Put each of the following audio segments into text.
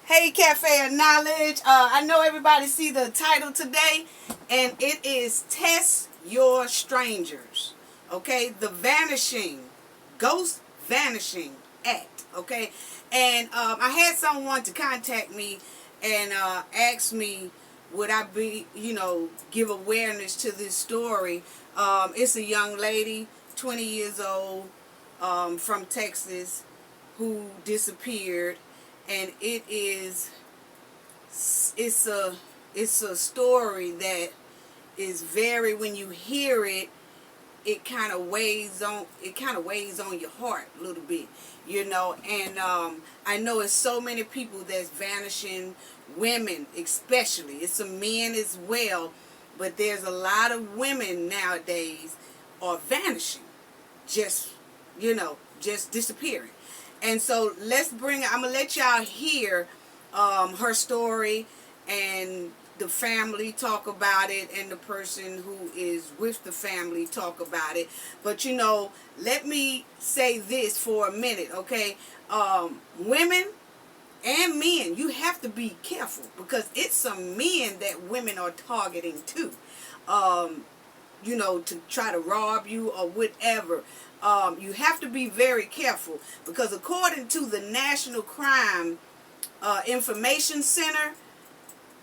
Hey, Cafe of Knowledge. I know everybody see the title today, and it is Test Your Strangers. Okay, the Vanishing, Ghost Vanishing Act. Okay, and I had someone to contact me and ask me would I be, give awareness to this story. It's a young lady, 20 years old, from Texas, who disappeared, and it's a story that is very, when you hear it, it kind of weighs on your heart a little bit, and I know it's so many people that's vanishing, women especially. It's some men as well, but there's a lot of women nowadays are vanishing, just just disappearing. And so I'm gonna let y'all hear her story, and the family talk about it, and the person who is with the family talk about it. But let me say this for a minute, okay? Women and men, you have to be careful, because it's some men that women are targeting too. To try to rob you or whatever. You have to be very careful, because according to the National Crime Information Center,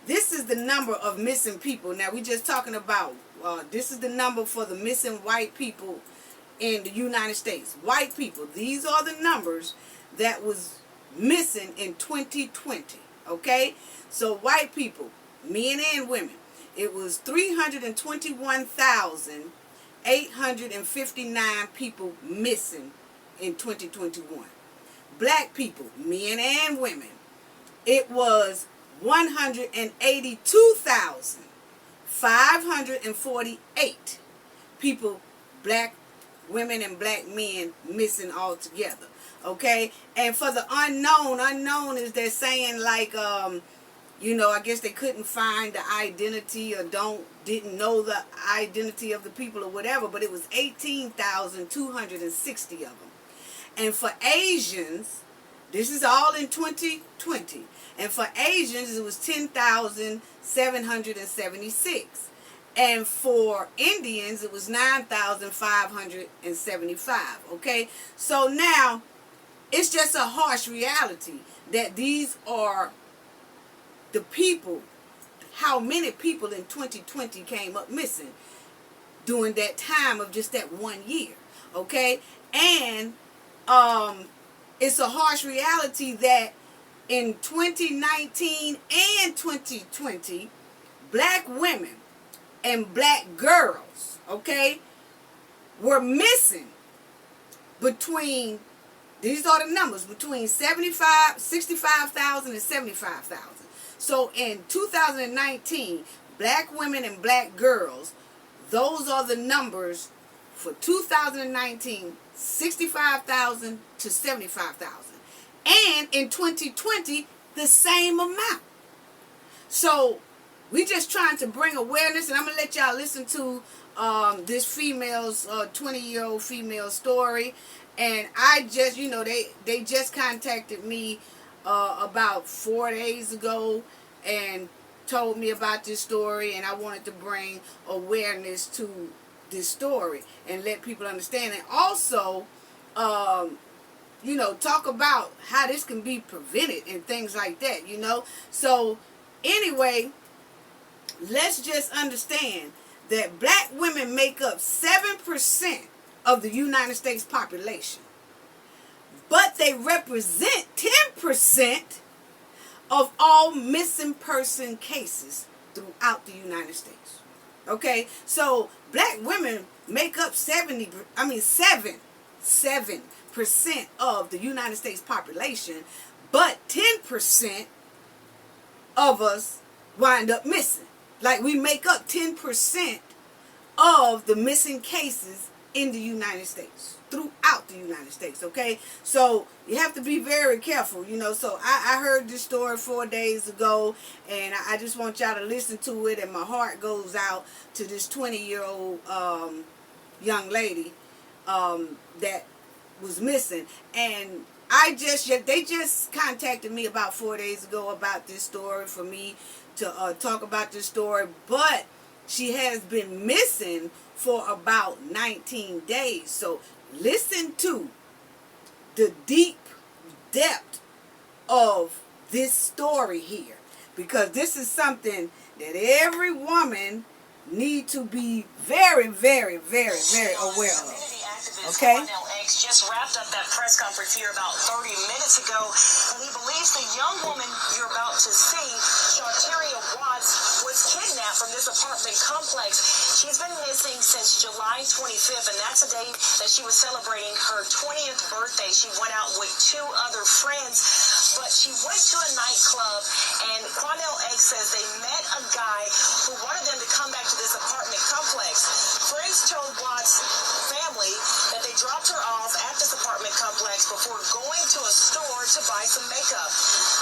this is the number of missing people. Now, we're just talking about, this is the number for the missing white people in the United States. White people, these are the numbers that was missing in 2020, okay? So white people, men and women, it was 321,859 people missing in 2021. Black people, men and women, it was 182,548 people, black women and black men, missing altogether. Okay? And for the unknown is they're saying, like, I guess they couldn't find the identity, or didn't know the identity of the people or whatever, but it was 18,260 of them. And for Asians, this is all in 2020. And for Asians, it was 10,776. And for Indians, it was 9,575. Okay? So now, it's just a harsh reality that these are the people, how many people in 2020 came up missing during that time of just that 1 year. Okay? And it's a harsh reality that in 2019 and 2020, black women and black girls, okay, were missing between, these are the numbers, between 65,000 and 75,000. So in 2019, black women and black girls, those are the numbers for 2019, 65,000 to 75,000. And in 2020, the same amount. So we just trying to bring awareness, and I'm going to let y'all listen to this female's 20-year-old female story. And I just, they just contacted me about 4 days ago and told me about this story, and I wanted to bring awareness to this story and let people understand. And also, talk about how this can be prevented and things like that, So, anyway, let's just understand that black women make up 7% of the United States population. But they represent 10% of all missing person cases throughout the United States. Okay? So, black women make up 7% of the United States population, but 10% of us wind up missing. Like, we make up 10% of the missing cases in the United States, throughout the United States, okay? So you have to be very careful, So I heard this story 4 days ago, and I just want y'all to listen to it, and my heart goes out to this 20-year-old young lady that was missing. And they just contacted me about 4 days ago about this story for me to talk about this story, but she has been missing for about 19 days. So listen to the deep depth of this story here, because this is something that every woman need to be very, very, very, very aware of. Okay? Just wrapped up that press conference here about 30 minutes ago, and he believes the young woman you're about to see, Sharteria Watts, was kidnapped from this apartment complex. She's been missing since July 25th, and that's the day that she was celebrating her 20th birthday. She went out with 2 other friends, but she went to a nightclub, and Quanell X says they met a guy who wanted them to come back to this apartment complex. Friends told Watts' family that they dropped her off at this apartment complex before going to a store to buy some makeup.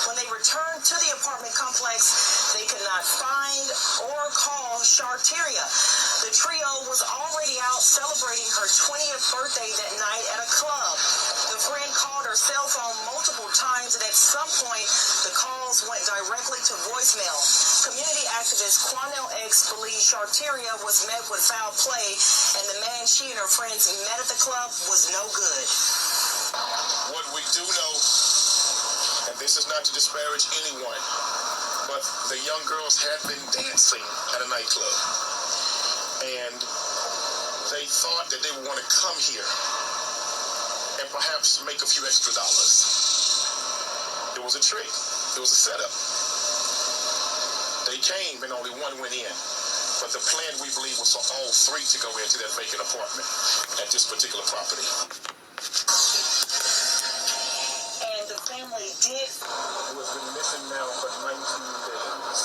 When they returned to the apartment complex, they could not find or call Sharteria. The trio was already out celebrating her 20th birthday that night at a club. The friend called her cell phone multiple times, and at some point, the calls went directly to voicemail. Community activist Quanell X believes Sharteria was met with foul play, and the man she and her friends met at the club was no good. What we do know, and this is not to disparage anyone, but the young girls had been dancing at a nightclub, and they thought that they would want to come here and perhaps make a few extra dollars. It was a trick. It was a setup. They came and only one went in. But the plan, we believe, was for all 3 to go into that vacant apartment at this particular property. And the family did. Who has been missing now for 19 days.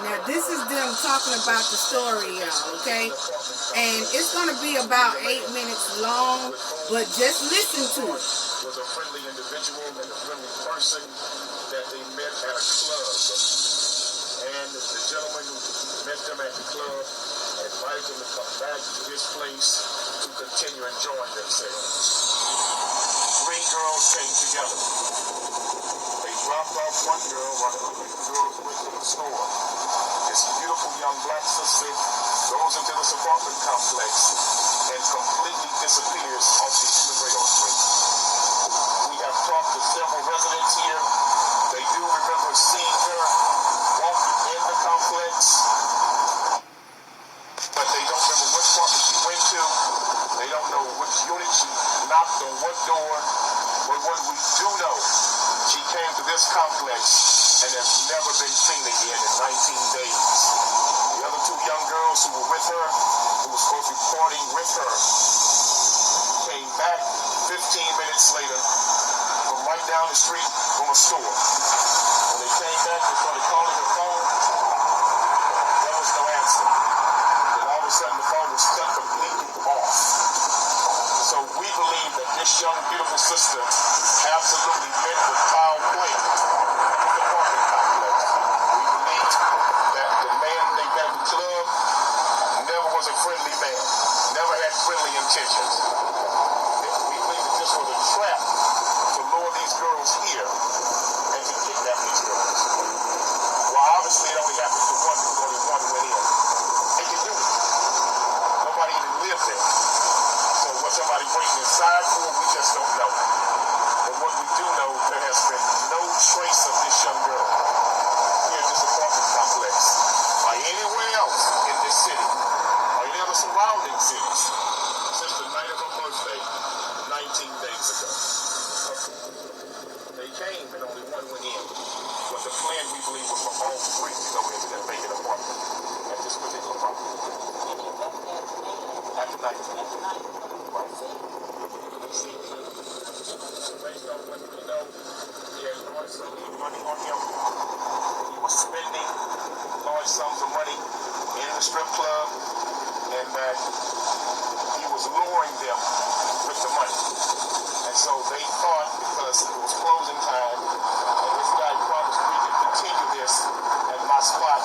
Now, this is them talking about the story, y'all, okay? And it's going to be about 8 minutes long, but just listen to it. Was a friendly individual and a friendly person that they met at a club. And the gentleman who met them at the club invited them to come back to his place to continue enjoying themselves. 3 girls came together. They dropped off one girl while the other girls went to the store. This beautiful young black sister goes into this apartment complex and completely disappears off the human radar screen. We have talked to several residents here. They do remember seeing her walking in the complex, but they don't remember what apartment she went to. They don't know which unit she knocked on what door. But what we do know, she came to this complex and has never been seen again in 19 days. The other 2 young girls who were with her, who were supposed to be partying with her, came back 15 minutes later from right down the street from a store. When they came back, they started calling her phone. There was no answer. Then all of a sudden, the phone was cut completely off. So we believe that this young, beautiful sister absolutely met with foul play at the apartment complex. We believe that the man they met at the club never was a friendly man, never had friendly intentions. We believe that this was a trap to lure these girls here and to kidnap these girls. Well, obviously it only happened to one because only one went in. They can do it. Nobody even lived there. So what somebody waiting inside for, we just don't know. But what we do know, there has been no trace of this young girl here at this apartment complex or anywhere else in this city or any other surrounding cities since the night of her birthday 19 days ago. They came and only one went in. But the plan, we believe, was for all 3 to go into that vacant apartment at this particular property. After night. Based on what we know, he had large sums of money on him. He was spending large sums of money in the strip club, and that he was luring them with the money. And so they thought, because it was closing time, and this guy promised we could continue this at my spot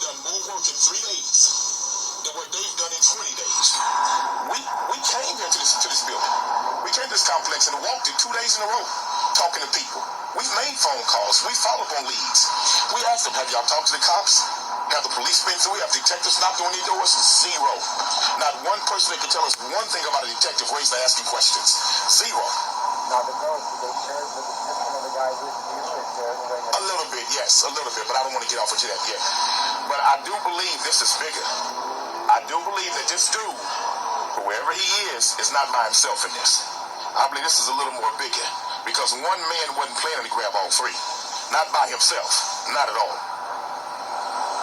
done more work in 3 days than what they've done in 20 days. We came here to this building. We came to this complex and walked it 2 days in a row, talking to people. We've made phone calls. We followed up on leads. We asked them, have y'all talked to the cops? Have the police been through? Have detectives knocked on their doors? Zero. Not one person that can tell us one thing about a detective raised to asking questions. Zero. Now the girls, did they share the description of the guy with you? Is there any way that... A little bit, yes, a little bit, but I don't want to get off into that yet. But I do believe this is bigger. I do believe that this dude, whoever he is not by himself in this. I believe this is a little more bigger because one man wasn't planning to grab all three. Not by himself, not at all.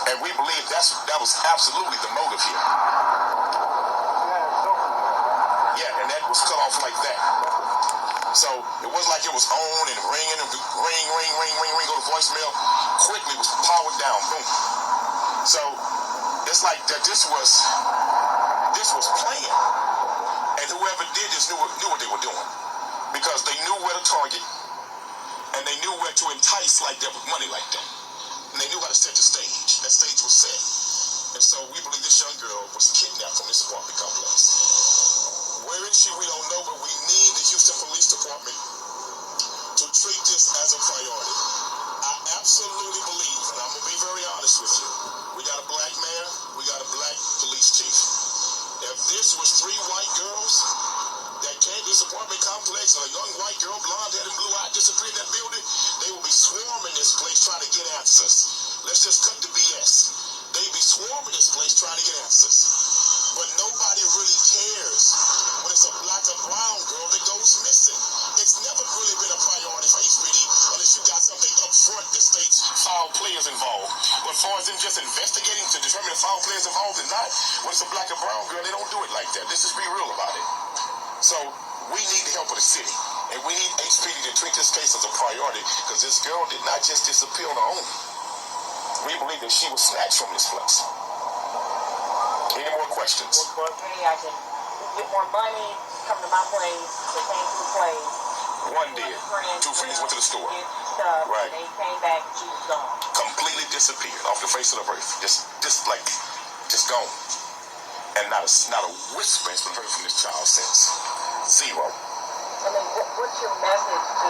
And we believe that was absolutely the motive here. Yeah, and that was cut off like that. So it wasn't like it was on and ringing and ring, go to voicemail. Quickly was powered down, boom. So it's like that this was planned. And whoever did this knew what they were doing. Because they knew where to target and they knew where to entice like that with money like that. And they knew how to set the stage. That stage was set. And so we believe this young girl was kidnapped from this apartment complex. Where is she? We don't know, but we need the Houston Police Department to treat this as a priority. I absolutely believe, and I'm going to be very honest with you, we got a black mayor, we got a black police chief. If this was 3 white girls that came to this apartment complex and a young white girl, blonde-headed and blue-eyed, disappeared in that building, they would be swarming this place trying to get answers. Let's just cut the BS. They'd be swarming this place trying to get answers. But nobody really cares when it's a black or brown girl that goes missing. It's never really been a priority for HPD unless you got something up front that states foul players involved. But as far as them just investigating to determine if foul players involved or not, when it's a black or brown girl, they don't do it like that. Let's just be real about it. So we need the help of the city. And we need HPD to treat this case as a priority because this girl did not just disappear on her own. We believe that she was snatched from this place. Any more questions? Maybe I can get more money, come to my place, they came to the place. One did. 2 friends went to the store. Stuff, Right. And they came back and she was gone. Completely disappeared off the face of the earth. Just gone. And not a whisper has been heard from this child since. Zero. I mean, what's your message to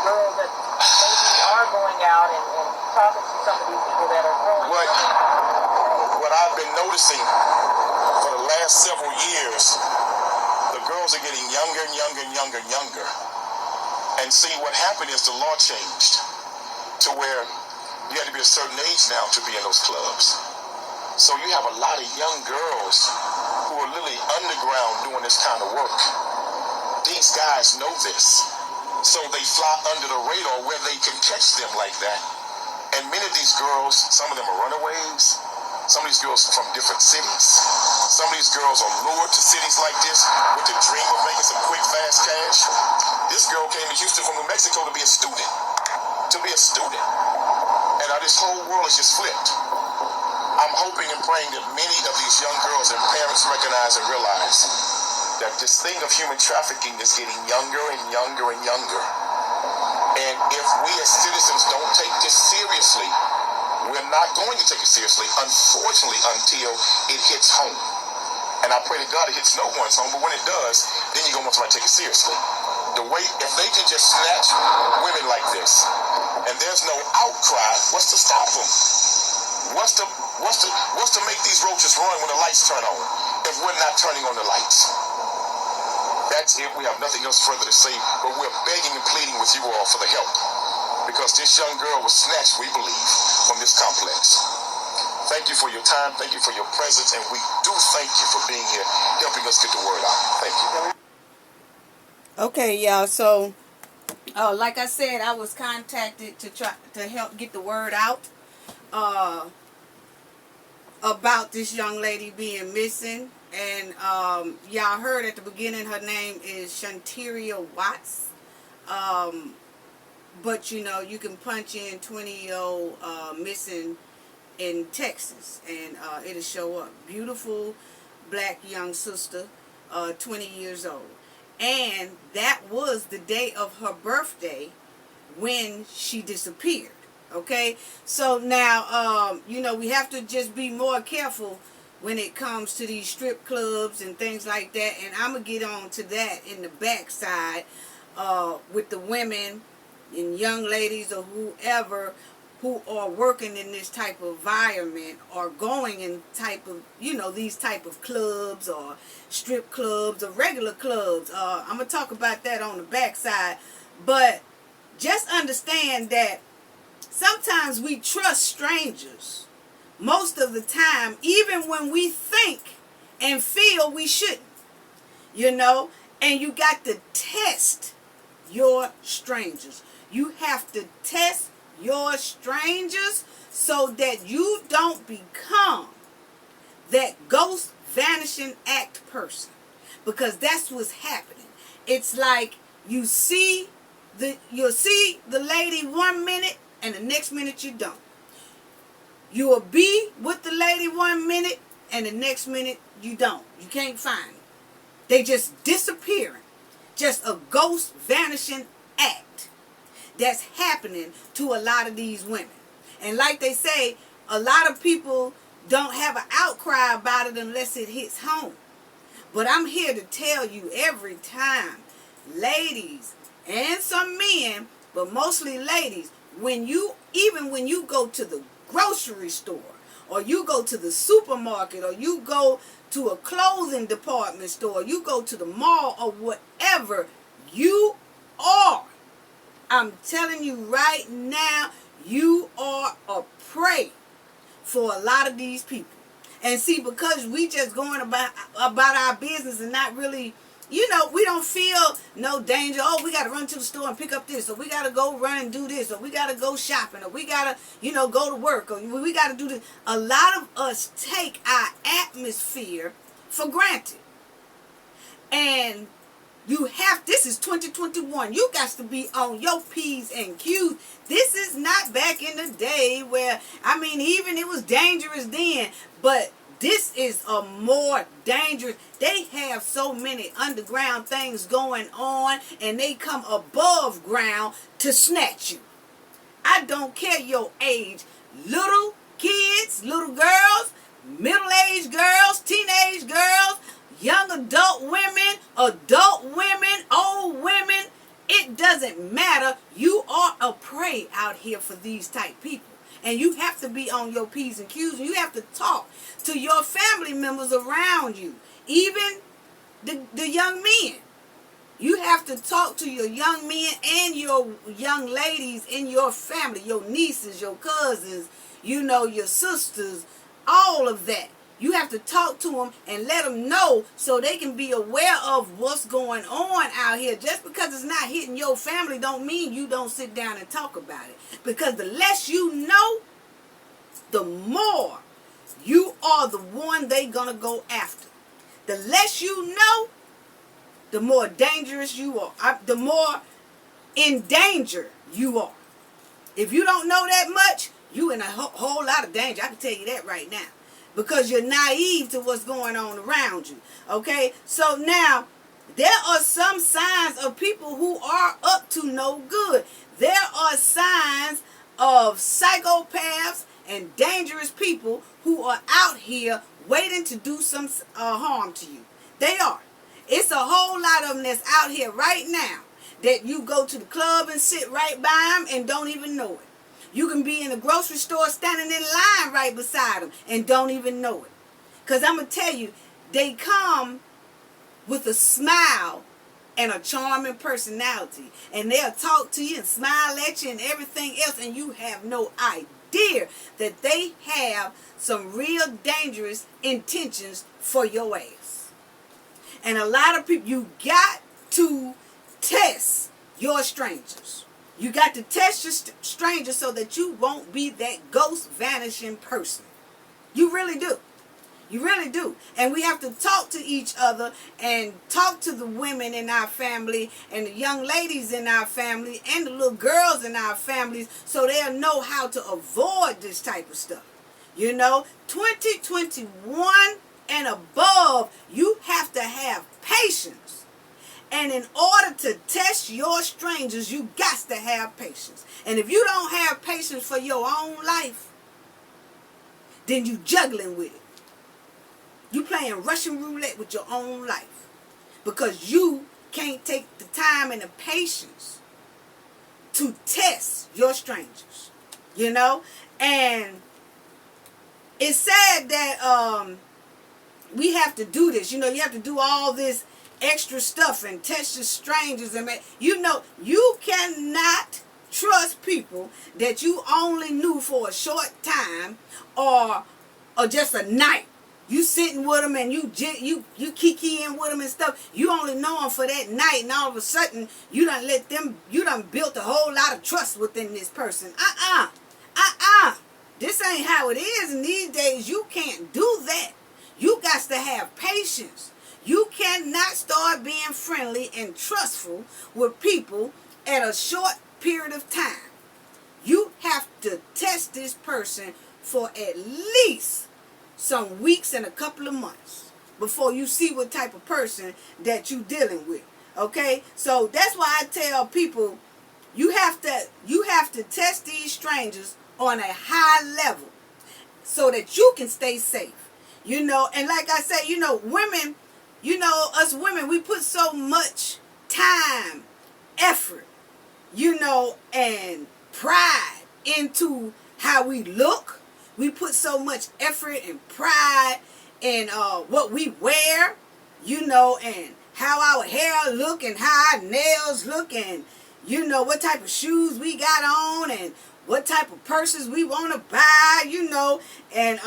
girls that maybe are going out and talking to some of these people that are growing up? What I've been noticing for the last several years, the girls are getting younger and younger and younger and younger. And see, what happened is the law changed to where you had to be a certain age now to be in those clubs. So you have a lot of young girls who are literally underground doing this kind of work. These guys know this. So they fly under the radar where they can catch them like that. And many of these girls, some of them are runaways. Some of these girls are from different cities. Some of these girls are lured to cities like this with the dream of making some quick, fast cash. This girl came to Houston from New Mexico to be a student. And now this whole world is just flipped. I'm hoping and praying that many of these young girls and parents recognize and realize that this thing of human trafficking is getting younger and younger and younger. And if we as citizens don't take this seriously, we're not going to take it seriously, unfortunately, until it hits home. And I pray to God it hits no one's home, but when it does, then you're going to want somebody to take it seriously. If they can just snatch women like this, and there's no outcry, what's to stop them? What's to make these roaches run when the lights turn on, if we're not turning on the lights? That's it. We have nothing else further to say, but we're begging and pleading with you all for the help. Because this young girl was snatched, we believe, from this complex. Thank you for your time. Thank you for your presence. And we do thank you for being here, helping us get the word out. Thank you. Okay, y'all. So, like I said, I was contacted to try to help get the word out about this young lady being missing. And y'all heard at the beginning her name is Shanteria Watts. But you know, you can punch in 20-year-old missing in Texas and it'll show up. Beautiful black young sister, 20 years old. And that was the day of her birthday when she disappeared. Okay, so now, we have to just be more careful when it comes to these strip clubs and things like that. And I'm going to get on to that in the backside with the women and young ladies or whoever who are working in this type of environment or going in type of, these type of clubs or strip clubs or regular clubs. I'm going to talk about that on the backside. But just understand that sometimes we trust strangers most of the time, even when we think and feel we shouldn't, and you got to test your strangers. You have to test your strangers so that you don't become that ghost vanishing act person, because that's what's happening. It's like you'll see the lady 1 minute and the next minute you don't. You will be with the lady 1 minute and the next minute you don't. You can't find them. They just disappearing. Just a ghost vanishing act that's happening to a lot of these women. And like they say, a lot of people don't have an outcry about it unless it hits home. But I'm here to tell you every time, ladies and some men, but mostly ladies, when you go to the grocery store, or you go to the supermarket, or you go to a clothing department store, you go to the mall, or whatever you are, I'm telling you right now, you are a prey for a lot of these people. And see, because we just going about our business and not really, we don't feel no danger. Oh, we got to run to the store and pick up this, or we got to go run and do this, or we got to go shopping, or we got to, go to work, or we got to do this. A lot of us take our atmosphere for granted. And this is 2021. You got to be on your P's and Q's. This is not back in the day where, even it was dangerous then, but this is a more dangerous. They have so many underground things going on, and they come above ground to snatch you. I don't care your age. Little kids, little girls, middle-aged girls, teenage girls, young adult women, old women. It doesn't matter. You are a prey out here for these type people. And you have to be on your P's and Q's. And you have to talk to your family members around you. Even the young men. You have to talk to your young men and your young ladies in your family. Your nieces, your cousins, your sisters. All of that. You have to talk to them and let them know so they can be aware of what's going on out here. Just because it's not hitting your family don't mean you don't sit down and talk about it. Because the less you know, the more you are the one they gonna go after. The less you know, the more dangerous you are. The more in danger you are. If you don't know that much, you in a whole lot of danger. I can tell you that right now. Because you're naive to what's going on around you. Okay? So now, there are some signs of people who are up to no good. There are signs of psychopaths and dangerous people who are out here waiting to do some harm to you. They are. It's a whole lot of them that's out here right now that you go to the club and sit right by them and don't even know it. You can be in a grocery store standing in line right beside them and don't even know it. Because I'm going to tell you, they come with a smile and a charming personality. And they'll talk to you and smile at you and everything else. And you have no idea that they have some real dangerous intentions for your ass. And a lot of people, you got to test your strangers. You got to test your strangers so that you won't be that ghost vanishing person. You really do. You really do. And we have to talk to each other and talk to the women in our family and the young ladies in our family and the little girls in our families so they'll know how to avoid this type of stuff. 2021 and above, you have to have patience And in order to test your strangers, you got to have patience. And if you don't have patience for your own life, then you juggling with it. You playing Russian roulette with your own life. Because you can't take the time and the patience to test your strangers. You know? And it's sad that we have to do this. You know, you have to do all this extra stuff and test your strangers. And you know, you cannot trust people that you only knew for a short time or just a night. You sitting with them and you kikiing with them and stuff. You only know them for that night, and all of a sudden you done built a whole lot of trust within this person. This ain't how it is, and these days you can't do that. You got to have patience. You cannot start being friendly and trustful with people at a short period of time. You have to test this person for at least some weeks and a couple of months before you see what type of person that you dealing with. Okay? So that's why I tell people you have to test these strangers on a high level so that you can stay safe. You know, and like I say, you know, women, you know, us women, we put so much time, effort, you know, and pride into how we look. We put so much effort and pride in what we wear, you know, and how our hair look and how our nails look, and, you know, what type of shoes we got on and what type of purses we want to buy, you know, and,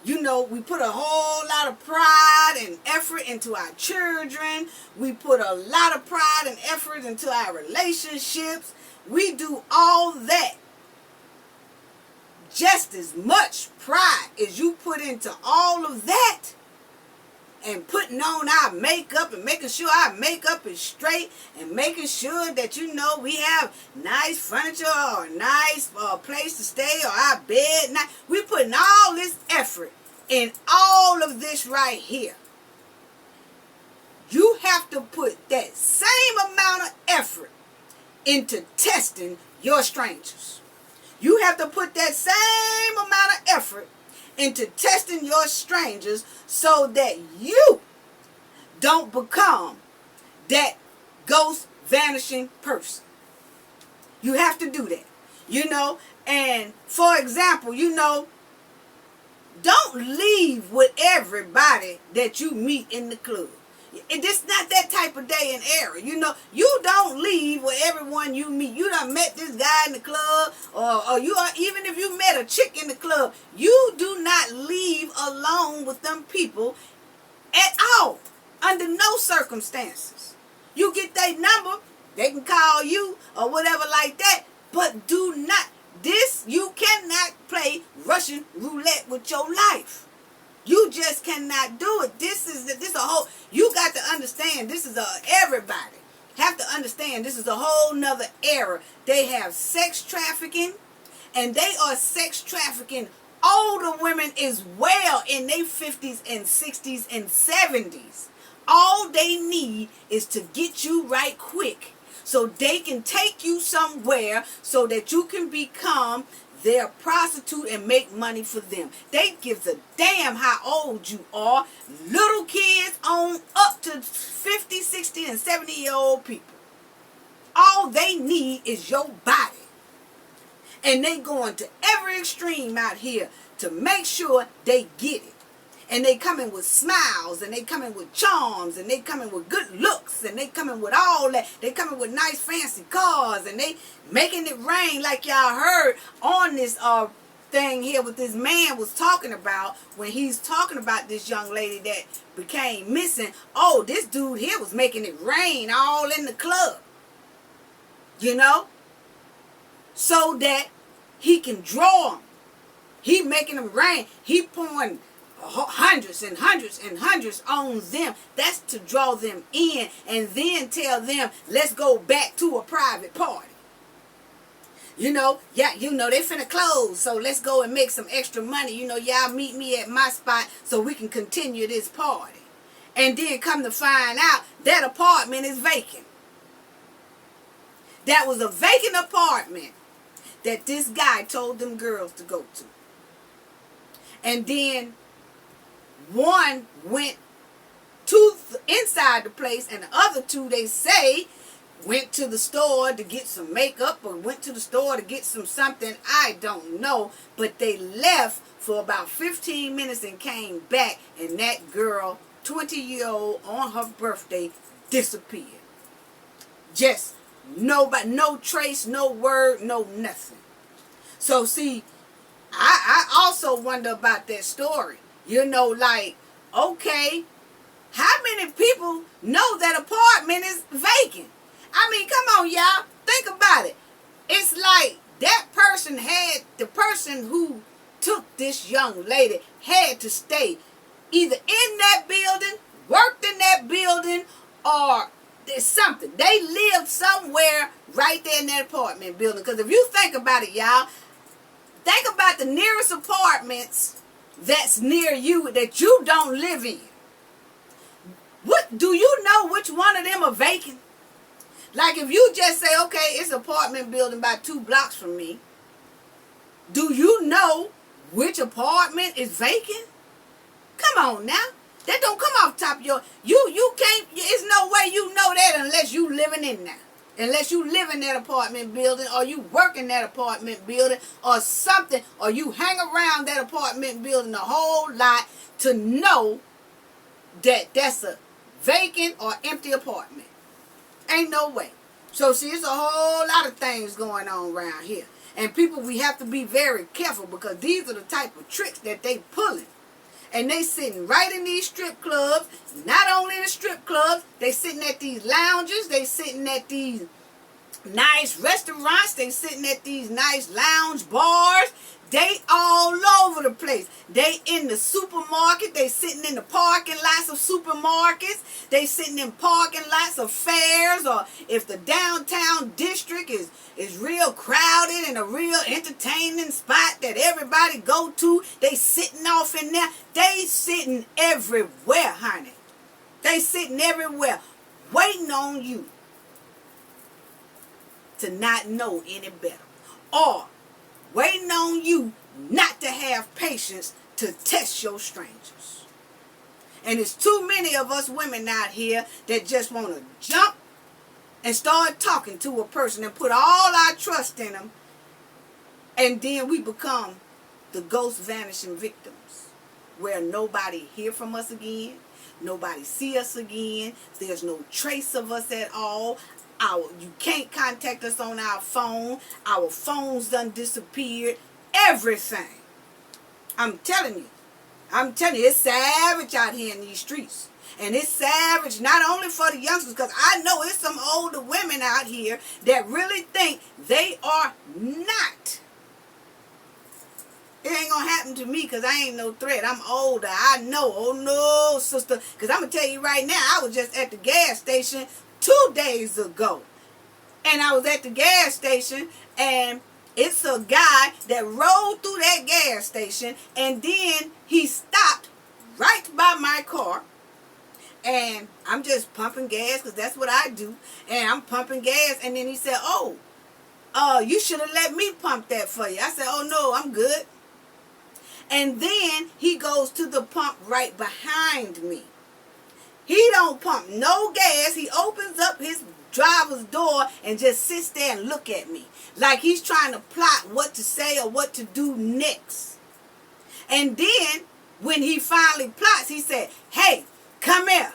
you know, we put a whole lot of pride and effort into our children. We put a lot of pride and effort into our relationships. We do all that. Just as much pride as you put into all of that and putting on our makeup and making sure our makeup is straight and making sure that, you know, we have nice furniture or a nice place to stay or our bed. We putting all this effort in all of this right here. You have to put that same amount of effort into testing your strangers. You have to put that same amount of effort into testing your strangers so that you don't become that ghost vanishing person. You have to do that. You know, and for example, you know, don't leave with everybody that you meet in the club. It's not that type of day and era. You know, you don't leave with everyone you meet. You done met this guy in the club, or you are, even if you met a chick in the club, you do not leave alone with them people at all, under no circumstances. You get their number, they can call you or whatever like that, but do not. You cannot play Russian roulette with your life. You just cannot do it. This is a whole, you got to understand, this is everybody have to understand this is a whole nother era. They have sex trafficking, and they are sex trafficking older women as well in their 50s and 60s and 70s. All they need is to get you right quick so they can take you somewhere so that you can become their prostitute and make money for them. They give a damn how old you are. Little kids on up to 50, 60, and 70-year-old people. All they need is your body. And they going to every extreme out here to make sure they get it. And they coming with smiles, and they coming with charms, and they coming with good looks, and they coming with all that. They coming with nice fancy cars, and they making it rain, like y'all heard on this thing here what this man was talking about when he's talking about this young lady that became missing. Oh, this dude here was making it rain all in the club. You know? So that he can draw them. He making them rain. He pouring hundreds and hundreds and hundreds on them. That's to draw them in and then tell them, let's go back to a private party. You know, yeah, you know, they finna close, so let's go and make some extra money. You know, y'all meet me at my spot so we can continue this party. And then come to find out that apartment is vacant. That was a vacant apartment that this guy told them girls to go to. And then one went to inside the place, and the other two, they say, went to the store to get some makeup or went to the store to get something. I don't know. But they left for about 15 minutes and came back, and that girl, 20-year-old, on her birthday, disappeared. Just nobody, no trace, no word, no nothing. So see, I also wonder about that story. You know, like, okay, how many people know that apartment is vacant? I mean, come on, y'all. Think about it. It's like that person the person who took this young lady had to stay either in that building, worked in that building, or there's something. They lived somewhere right there in that apartment building. Because if you think about it, y'all, think about the nearest apartments that's near you that you don't live in. What do you know which one of them are vacant? Like if you just say, okay, it's an apartment building about 2 blocks from me, do you know which apartment is vacant? Come on now. That don't come off top of your... You can't... There's no way you know that unless you living in there. Unless you live in that apartment building, or you work in that apartment building, or something, or you hang around that apartment building a whole lot to know that that's a vacant or empty apartment. Ain't no way. So see, it's a whole lot of things going on around here. And people, we have to be very careful, because these are the type of tricks that they pulling. And they sitting right in these strip clubs. Not only in the strip clubs, they sitting at these lounges. They sitting at these nice restaurants. They sitting at these nice lounge bars. They all over the place. They in the supermarket. They sitting in the parking lots of supermarkets. They sitting in parking lots of fairs. Or if the downtown district is real crowded and a real entertaining spot that everybody go to, they sitting off in there. They sitting everywhere, honey. They sitting everywhere waiting on you to not know any better. Or waiting on you not to have patience to test your strangers. And there's too many of us women out here that just want to jump and start talking to a person and put all our trust in them. And then we become the ghost vanishing victims, where nobody hear from us again. Nobody see us again. There's no trace of us at all. You can't contact us on our phone. Our phones done disappeared. Everything. I'm telling you, it's savage out here in these streets. And it's savage not only for the youngsters, because I know it's some older women out here that really think they are not. It ain't gonna happen to me, because I ain't no threat. I'm older. I know. Oh no, sister. Because I'm gonna tell you right now, I was just at the gas station 2 days ago. And I was at the gas station, and it's a guy that rolled through that gas station, and then he stopped right by my car. And I'm just pumping gas, because that's what I do. And I'm pumping gas, and then he said, oh, you should have let me pump that for you. I said, oh no, I'm good. And then he goes to the pump right behind me. He don't pump no gas. He opens up his driver's door and just sits there and look at me like he's trying to plot what to say or what to do next. And then when he finally plots, he said, hey, come here.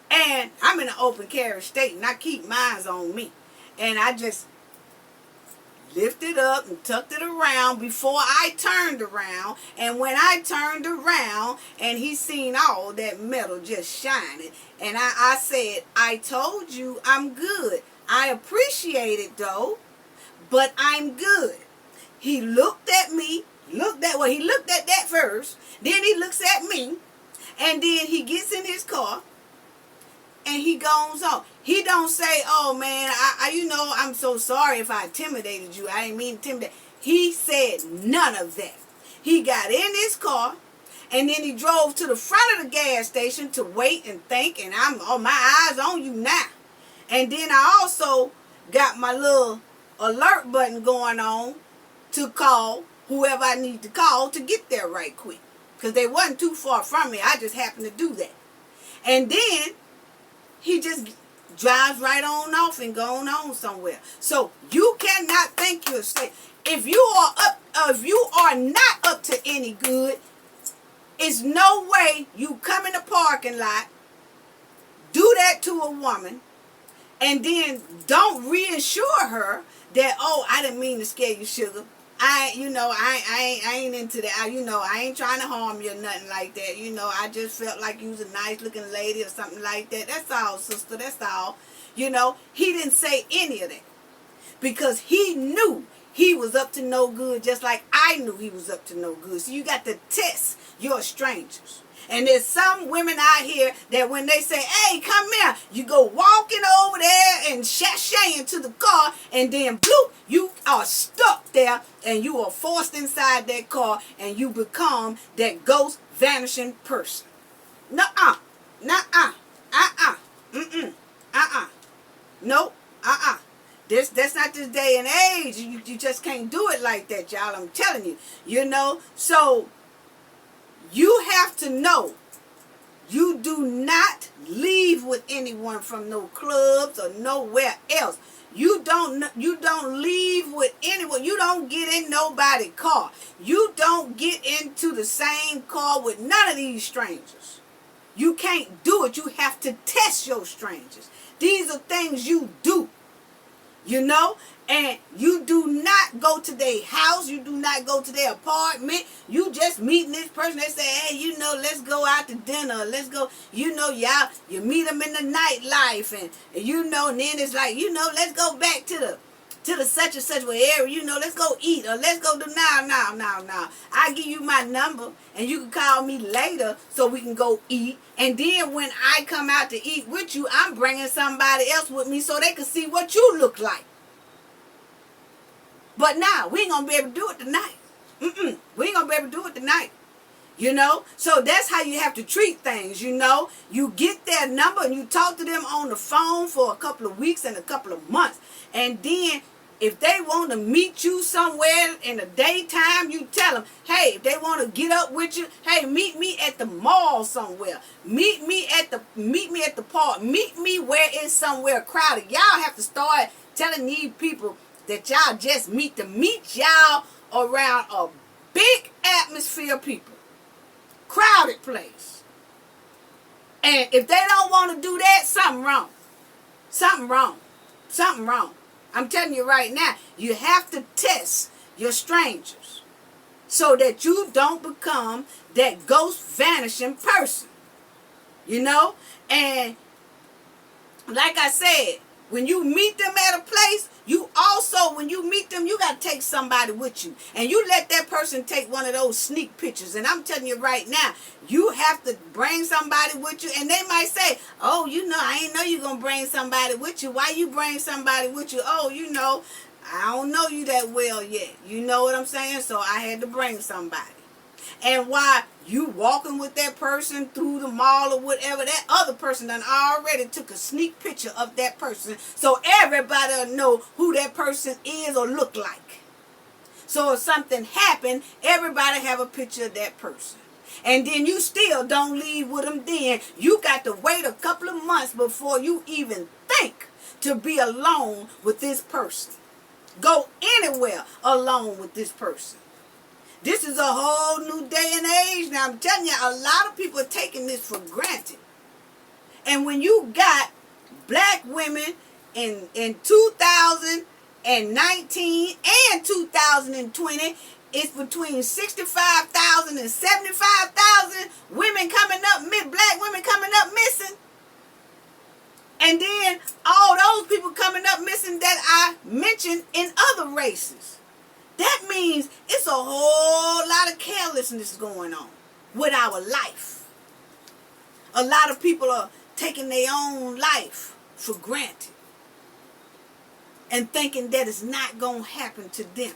And I'm in an open carry state, and I keep mine on me. And I just lifted up and tucked it around before I turned around. And when I turned around and he seen all that metal just shining, and I said, I told you I'm good. I appreciate it though, but I'm good. He looked at me, he looked at that first, then he looks at me, and then he gets in his car and he goes on. He don't say, oh man, I'm so sorry if I intimidated you. I didn't mean to intimidate. He said none of that. He got in his car And then he drove to the front of the gas station to wait and think, and I'm on my eyes on you now. And then I also got my little alert button going on to call whoever I need to call to get there right quick. Because they wasn't too far from me. I just happened to do that. And then he just drives right on off and going on somewhere. So you cannot think you're safe. If you are not up to any good, it's no way you come in the parking lot, do that to a woman, and then don't reassure her that, oh, I didn't mean to scare you, sugar. I ain't into that. I ain't trying to harm you or nothing like that. I just felt like you was a nice looking lady or something like that. That's all, sister. That's all. He didn't say any of that because he knew he was up to no good, just like I knew he was up to no good. So you got to test your strangers. And there's some women out here that when they say, hey, come here, you go walking over there and sashaying to the car, and then bloop, you are stuck there and you are forced inside that car and you become that ghost vanishing person. Nuh-uh. Nuh-uh. Uh-uh. Mm-mm. Uh-uh. Nope. Uh-uh. That's not this day and age. You just can't do it like that, y'all. I'm telling you. So you have to know you do not leave with anyone from no clubs or nowhere else. You don't leave with anyone. You don't get in nobody's car. You don't get into the same car with none of these strangers. You can't do it. You have to test your strangers. These are things you do. And you do not go to their house. You do not go to their apartment. You just meeting this person. They say, hey, let's go out to dinner. Let's go, y'all, you meet them in the nightlife. And then it's like, let's go back to the such and such area. Let's go eat or let's go do now. I give you my number and you can call me later so we can go eat. And then when I come out to eat with you, I'm bringing somebody else with me so they can see what you look like. But now, we ain't going to be able to do it tonight. We ain't going to be able to do it tonight. So that's how you have to treat things, You get their number and you talk to them on the phone for a couple of weeks and a couple of months. And then if they want to meet you somewhere in the daytime, you tell them, hey, if they want to get up with you, hey, meet me at the mall somewhere. Meet me at the park. Meet me where it's somewhere crowded. Y'all have to start telling these people that y'all just meet y'all around a big atmosphere of people. Crowded place. And if they don't want to do that, something wrong. Something wrong. Something wrong. I'm telling you right now, you have to test your strangers so that you don't become that ghost vanishing person. And like I said, when you meet them at a place, when you meet them, you got to take somebody with you. And you let that person take one of those sneak pictures. And I'm telling you right now, you have to bring somebody with you. And they might say, oh, I ain't know you're going to bring somebody with you. Why you bring somebody with you? Oh, I don't know you that well yet. You know what I'm saying? So I had to bring somebody. And while you walking with that person through the mall or whatever, that other person done already took a sneak picture of that person so everybody will know who that person is or look like. So if something happened, everybody have a picture of that person. And then you still don't leave with them then. You got to wait a couple of months before you even think to be alone with this person. Go anywhere alone with this person. This is a whole new day and age. Now, I'm telling you, a lot of people are taking this for granted. And when you got black women in 2019 and 2020, it's between 65,000 and 75,000 women coming up, black women coming up missing. And then all those people coming up missing that I mentioned in other races. That means it's a whole lot of carelessness going on with our life. A lot of people are taking their own life for granted and thinking that it's not going to happen to them.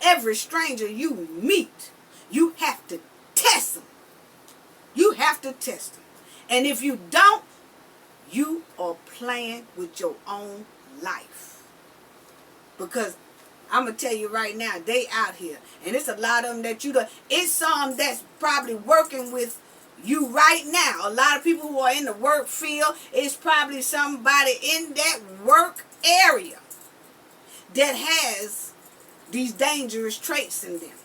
Every stranger you meet, you have to test them have to test them. And if you don't, you are playing with your own life. Because I'm going to tell you right now, they out here. And it's a lot of them that you don't. It's some that's probably working with you right now. A lot of people who are in the work field, it's probably somebody in that work area that has these dangerous traits in them.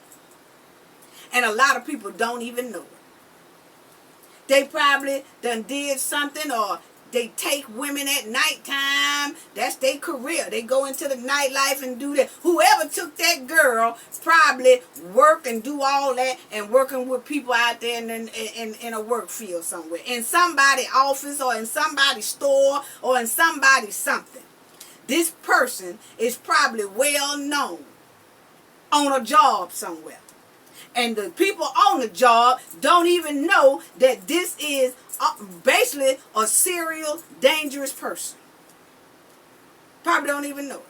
And a lot of people don't even know it. They probably done did something, or they take women at nighttime. That's their career. They go into the nightlife and do that. Whoever took that girl probably work and do all that and working with people out there in a work field somewhere. In somebody's office or in somebody's store or in somebody's something. This person is probably well known on a job somewhere. And the people on the job don't even know that this is basically a serial dangerous person. Probably don't even know it.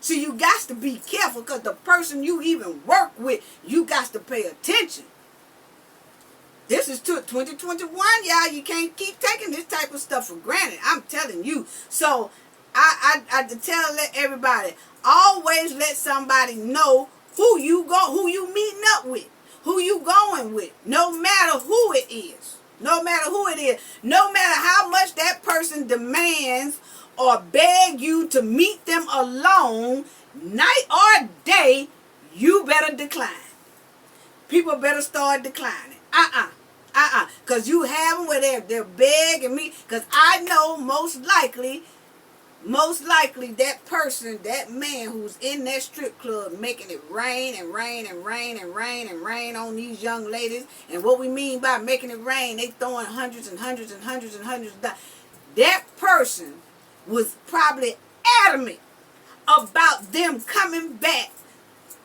So you got to be careful, because the person you even work with, you got to pay attention. This is 2021, y'all. You can't keep taking this type of stuff for granted. I'm telling you. So I tell everybody, always let somebody know who you meeting up with, who you going with, no matter who it is. No matter who it is. No matter how much that person demands or beg you to meet them alone, night or day, you better decline. People better start declining. Because you have them where they're begging me. Because I know most likely that person, that man who's in that strip club making it rain and rain and rain and rain and rain on these young ladies. And what we mean by making it rain, they throwing hundreds and hundreds and hundreds and hundreds of dollars. That person was probably adamant about them coming back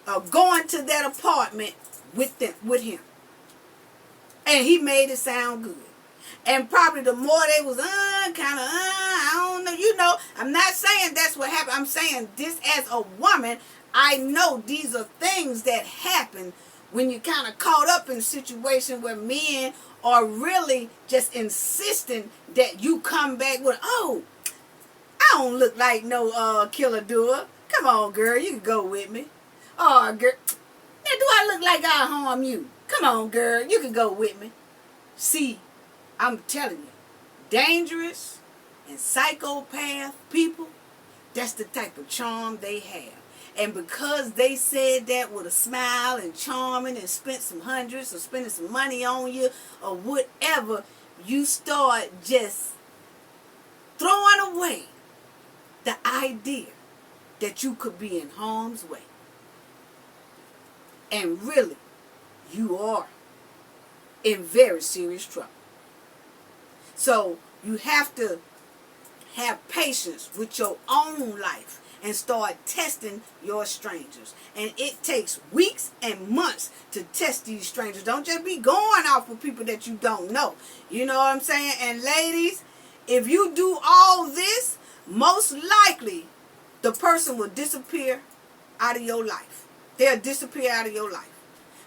or going to that apartment with him. And he made it sound good. And probably the more they was I don't know, you know, I'm not saying that's what happened. I'm saying this as a woman, I know these are things that happen when you're kind of caught up in a situation where men are really just insisting that you come back with, oh, I don't look like no killer doer. Come on, girl, you can go with me. Oh, girl, now do I look like I harm you? Come on, girl, you can go with me. See, I'm telling you, dangerous and psychopath people, that's the type of charm they have. And because they said that with a smile and charming and spent some hundreds or spending some money on you or whatever, you start just throwing away the idea that you could be in harm's way. And really, you are in very serious trouble. So you have to have patience with your own life and start testing your strangers. And it takes weeks and months to test these strangers. Don't just be going off with people that you don't know. You know what I'm saying? And ladies, if you do all this, most likely the person will disappear out of your life. They'll disappear out of your life.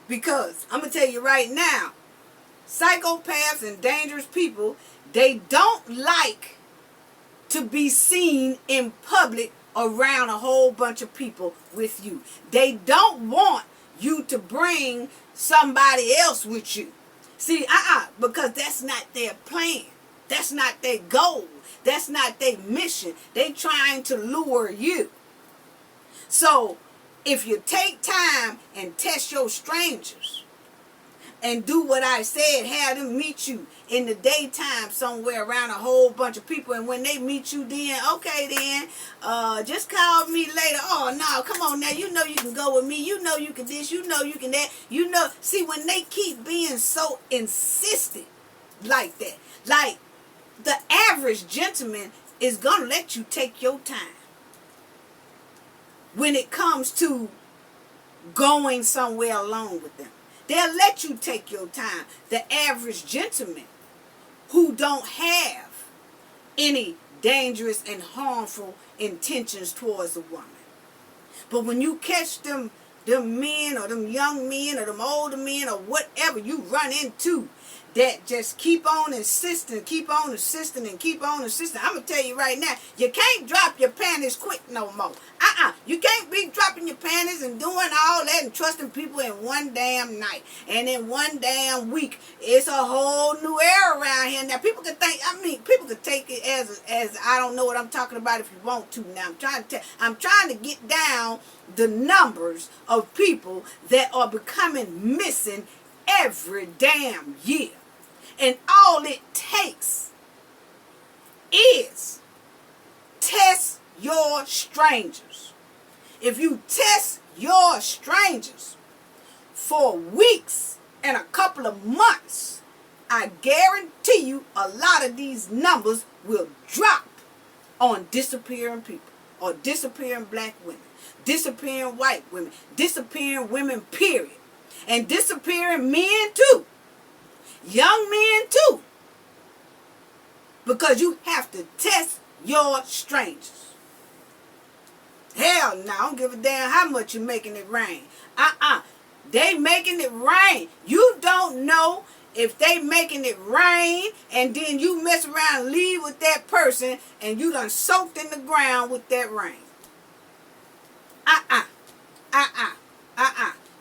Because I'm going to tell you right now, psychopaths and dangerous people, they don't like to be seen in public around a whole bunch of people with you. They don't want you to bring somebody else with you. See, because that's not their plan. That's not their goal. That's not their mission. They trying to lure you. So, if you take time and test your strangers and do what I said, have them meet you in the daytime somewhere around a whole bunch of people, and when they meet you then, okay then, just call me later. Oh no, come on now, you know you can go with me, you know you can this, you know you can that, you know. See, when they keep being so insistent like that, like the average gentleman is gonna let you take your time when it comes to going somewhere alone with them. They'll let you take your time. The average gentleman who don't have any dangerous and harmful intentions towards a woman. But when you catch them men or them young men or them older men or whatever you run into that just keep on insisting, and keep on insisting. I'm going to tell you right now, you can't drop your panties quick no more. You can't be dropping your panties and doing all that and trusting people in one damn night and in one damn week. It's a whole new era around here. Now, people can people can take it as I don't know what I'm talking about if you want to. Now, I'm trying to get down the numbers of people that are becoming missing every damn year. And all it takes is test your strangers. If you test your strangers for weeks and a couple of months, I guarantee you a lot of these numbers will drop on disappearing people or disappearing black women, disappearing white women, disappearing women, period. And disappearing men too. Young men too. Because you have to test your strangers. Hell no, I don't give a damn how much you're making it rain. They making it rain. You don't know if they making it rain and then you mess around and leave with that person and you done soaked in the ground with that rain.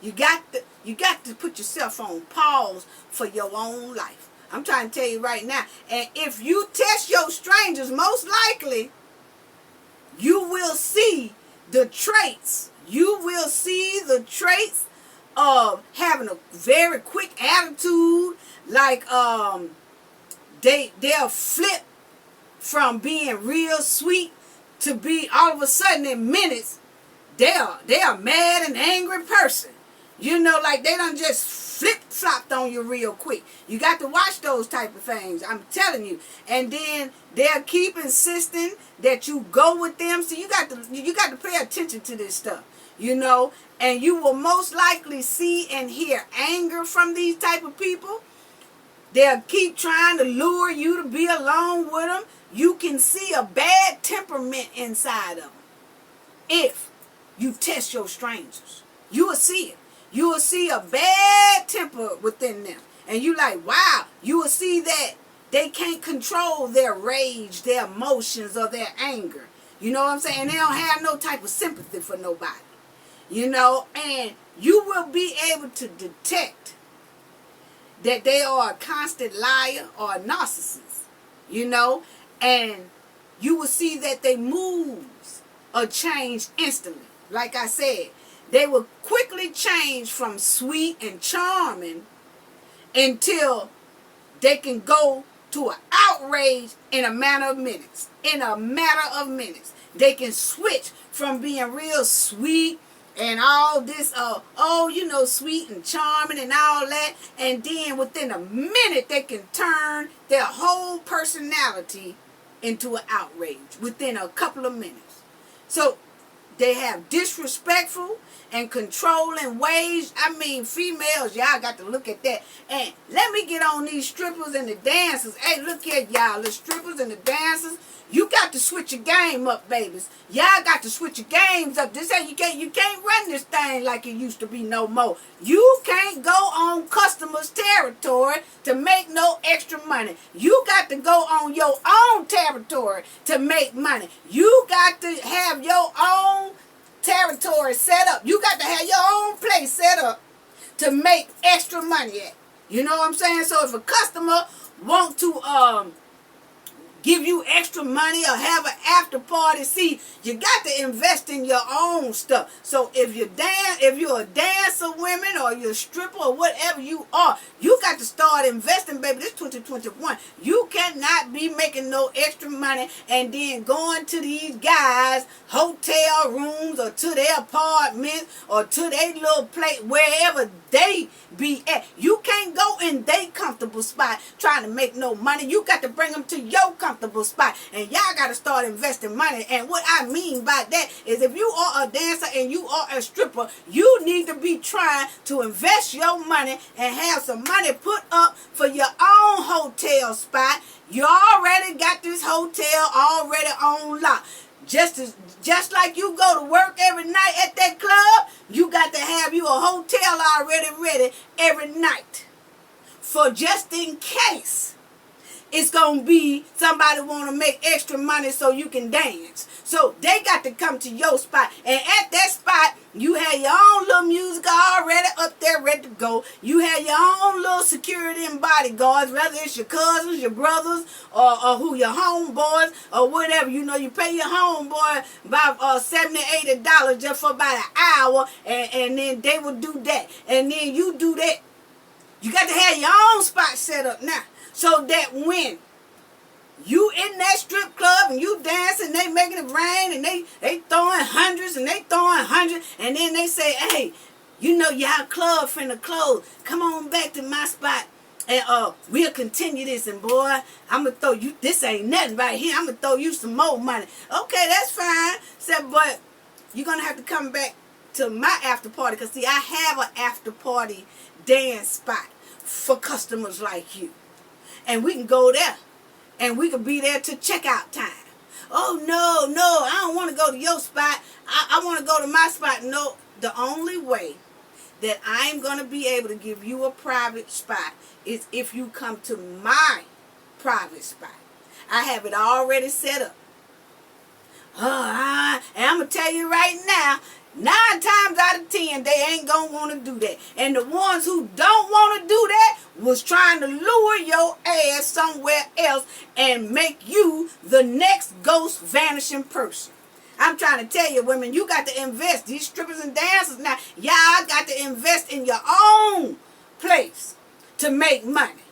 You got to put yourself on pause for your own life. I'm trying to tell you right now. And if you test your strangers, most likely you will see the traits. You will see the traits of having a very quick attitude, like they'll flip from being real sweet to be all of a sudden in minutes they're a mad and angry person. You know, like they done just flip-flopped on you real quick. You got to watch those type of things. I'm telling you. And then they'll keep insisting that you go with them. So you got to pay attention to this stuff. You know, and you will most likely see and hear anger from these type of people. They'll keep trying to lure you to be alone with them. You can see a bad temperament inside of them. If you test your strangers, you will see it. You will see a bad temper within them. And you like, wow, you will see that they can't control their rage, their emotions, or their anger. You know what I'm saying? They don't have no type of sympathy for nobody. You know, and you will be able to detect that they are a constant liar or a narcissist. You know, and you will see that they moves or change instantly. Like I said, they will quickly change from sweet and charming until they can go to an outrage in a matter of minutes. In a matter of minutes. They can switch from being real sweet and all this, sweet and charming and all that. And then within a minute, they can turn their whole personality into an outrage within a couple of minutes. So they have disrespectful and controlling ways. I mean, females, y'all got to look at that. And let me get on these strippers and the dancers. Hey, look here, y'all, the strippers and the dancers. You got to switch your game up, babies. Y'all got to switch your games up. This ain't you can't run this thing like it used to be no more. You can't go on customers' territory to make no extra money. You got to go on your own territory to make money. You got to have your own territory set up. You got to have your own place set up to make extra money at. You know what I'm saying? So if a customer want to give you extra money or have an after party, see, you got to invest in your own stuff. So if you're a dancer, women, or you're a stripper or whatever you are, you got to start investing, baby. This 2021. You cannot be making no extra money and then going to these guys' hotel rooms or to their apartments or to their little place, wherever they be at. You can't go in their comfortable spot trying to make no money. You got to bring them to your comfortable spot. And y'all got to start investing money. And what I mean by that is if you are a dancer and you are a stripper, you need to be trying to invest your money and have some money put up for your own hotel spot. You already got this hotel already on lock. Just like you go to work every night at that club, you got to have you a hotel already ready every night for just in case it's going to be somebody want to make extra money so you can dance. So they got to come to your spot. And at that spot, you have your own little music already up there ready to go. You have your own little security and bodyguards, whether it's your cousins, your brothers, or who your homeboys, or whatever. You know, you pay your homeboy about $70, $80 just for about an hour, and then they will do that. And then you do that. You got to have your own spot set up now. So that when you in that strip club and you dancing, they making it rain, and they throwing hundreds and they throwing hundreds, and then they say, hey, you know y'all club finna close. Come on back to my spot, and we'll continue this. And boy, I'ma throw you, this ain't nothing right here, I'ma throw you some more money. Okay, that's fine. Said, but you're gonna have to come back to my after party, because see, I have an after party dance spot for customers like you. And we can go there. And we can be there to checkout time. Oh, no, I don't want to go to your spot. I want to go to my spot. No, the only way that I'm going to be able to give you a private spot is if you come to my private spot. I have it already set up. And I'm going to tell you right now, 9 times out of 10, they ain't going to want to do that. And the ones who don't want to do that was trying to lure your ass somewhere else and make you the next ghost vanishing person. I'm trying to tell you, women, you got to invest. These strippers and dancers now, y'all got to invest in your own place to make money.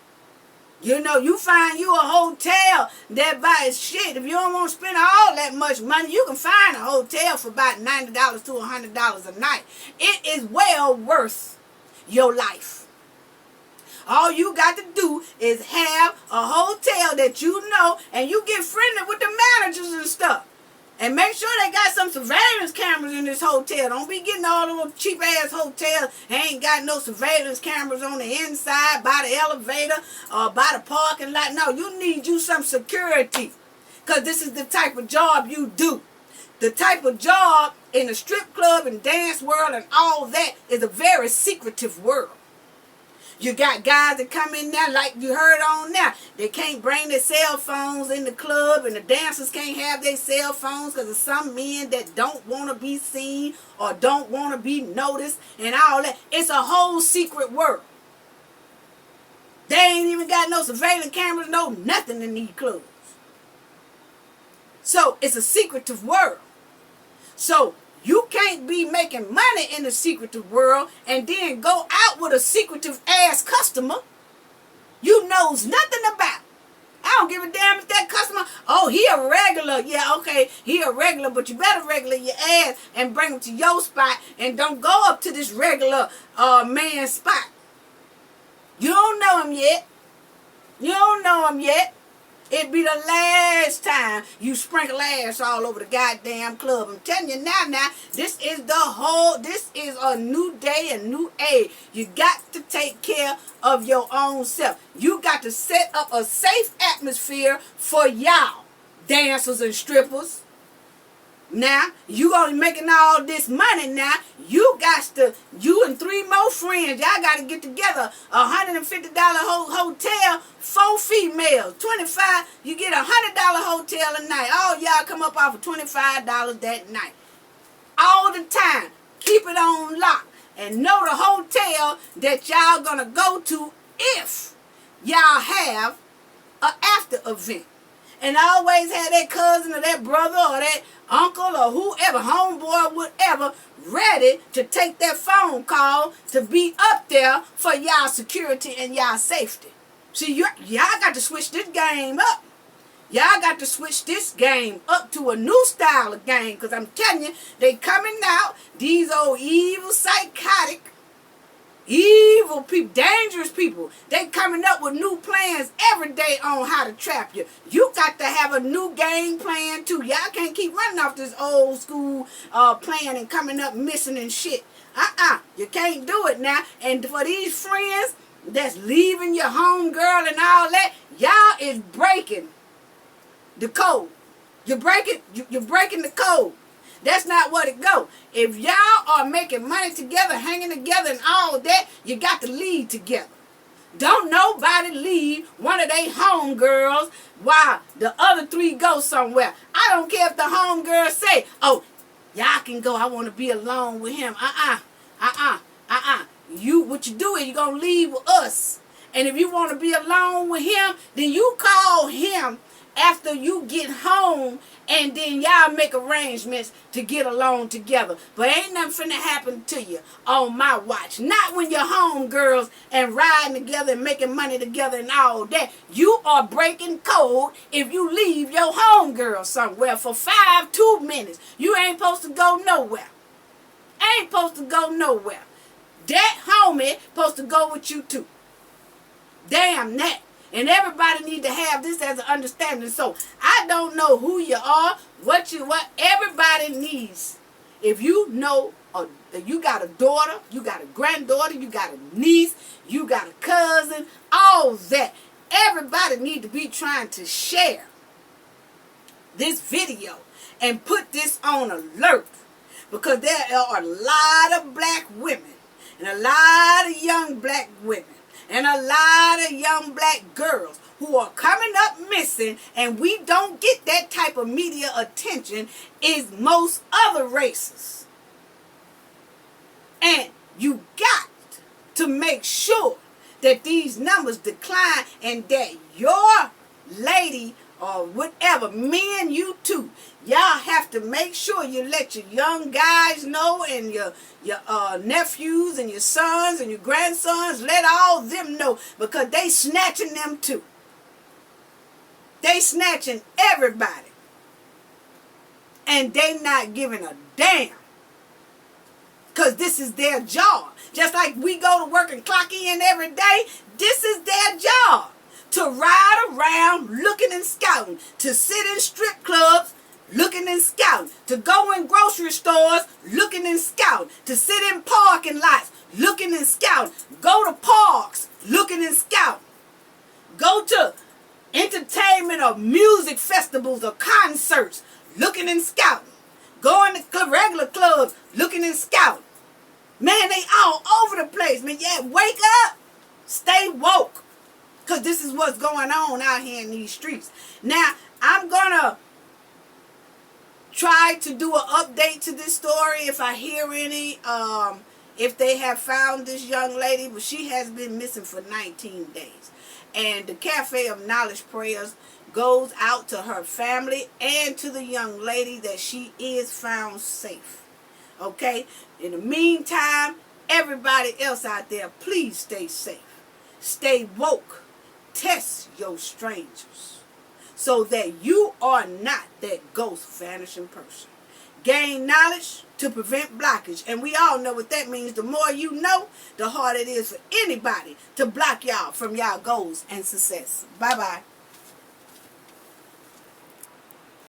You know, you find you a hotel that buys shit. If you don't want to spend all that much money, you can find a hotel for about $90 to $100 a night. It is well worth your life. All you got to do is have a hotel that you know, and you get friendly with the managers and stuff. And make sure they got some surveillance cameras in this hotel. Don't be getting all those cheap-ass hotels and ain't got no surveillance cameras on the inside, by the elevator, or by the parking lot. No, you need you some security. Because this is the type of job you do. The type of job in the strip club and dance world and all that is a very secretive world. You got guys that come in there, like you heard on now. They can't bring their cell phones in the club, and the dancers can't have their cell phones because of some men that don't want to be seen or don't want to be noticed and all that. It's a whole secret world. They ain't even got no surveillance cameras, no nothing in these clubs. So it's a secretive world. So you can't be making money in the secretive world and then go out with a secretive ass customer you knows nothing about. I don't give a damn if that customer, oh, he a regular. Yeah, okay, he a regular, but you better regular your ass and bring him to your spot and don't go up to this regular man's spot. You don't know him yet. You don't know him yet. It'd be the last time you sprinkle ass all over the goddamn club. I'm telling you now, this is a new day, a new age. You got to take care of your own self. You got to set up a safe atmosphere for y'all, dancers and strippers. Now, you gonna be making all this money now. You and 3 more friends, y'all got to get together. $150 hotel, 4 females. 25, you get $100 hotel a night. All y'all come up off of $25 that night. All the time. Keep it on lock. And know the hotel that y'all gonna go to if y'all have an after event. And always have that cousin or that brother or that uncle or whoever, homeboy, whatever, ready to take that phone call to be up there for y'all security and y'all safety. See, y'all got to switch this game up. Y'all got to switch this game up to a new style of game, because I'm telling you, they coming out, these old evil, psychotic, evil people, dangerous people. They coming up with new plans every day on how to trap you. You got to have a new game plan too. Y'all can't keep running off this old school plan and coming up missing and shit. You can't do it now. And for these friends that's leaving your home girl and all that, y'all is breaking the code. You're breaking the code. That's not what it go. If y'all are making money together, hanging together and all that, you got to lead together. Don't nobody leave one of they homegirls while the other 3 go somewhere. I don't care if the homegirl say, oh, y'all can go. I want to be alone with him. What you do is you going to leave with us. And if you want to be alone with him, then you call him after you get home, and then y'all make arrangements to get along together. But ain't nothing finna happen to you on my watch. Not when you're homegirls and riding together and making money together and all that. You are breaking code if you leave your homegirl somewhere for 2 minutes. You ain't supposed to go nowhere. Ain't supposed to go nowhere. That homie supposed to go with you too. Damn that. And everybody need to have this as an understanding. So I don't know who you are, what everybody needs. If you know, you got a daughter, you got a granddaughter, you got a niece, you got a cousin, all that. Everybody need to be trying to share this video and put this on alert. Because there are a lot of black women and a lot of young black women and a lot of young black girls who are coming up missing, and we don't get that type of media attention as most other races. And you got to make sure that these numbers decline and that your lady or whatever, men, you too, y'all have to make sure you let your young guys know, and your nephews and your sons and your grandsons, let all them know, because they snatching them too. They snatching everybody. And they not giving a damn. Because this is their job. Just like we go to work and clock in every day, this is their job. To ride around looking and scouting. To sit in strip clubs looking and scouting. To go in grocery stores looking and scouting. To sit in parking lots looking and scouting. Go to parks looking and scouting. Go to entertainment or music festivals or concerts looking and scouting. Going to regular clubs looking and scouting. Man, they all over the place, man. Yeah, wake up. Stay woke. Because this is what's going on out here in these streets. Now, I'm going to try to do an update to this story if I hear any. If they have found this young lady. But she has been missing for 19 days. And the Cafe of Knowledge Prayers goes out to her family and to the young lady that she is found safe. Okay? In the meantime, everybody else out there, please stay safe. Stay woke. Test your strangers so that you are not that ghost vanishing person. Gain knowledge to prevent blockage. And we all know what that means. The more you know, the harder it is for anybody to block y'all from y'all goals and success. Bye-bye.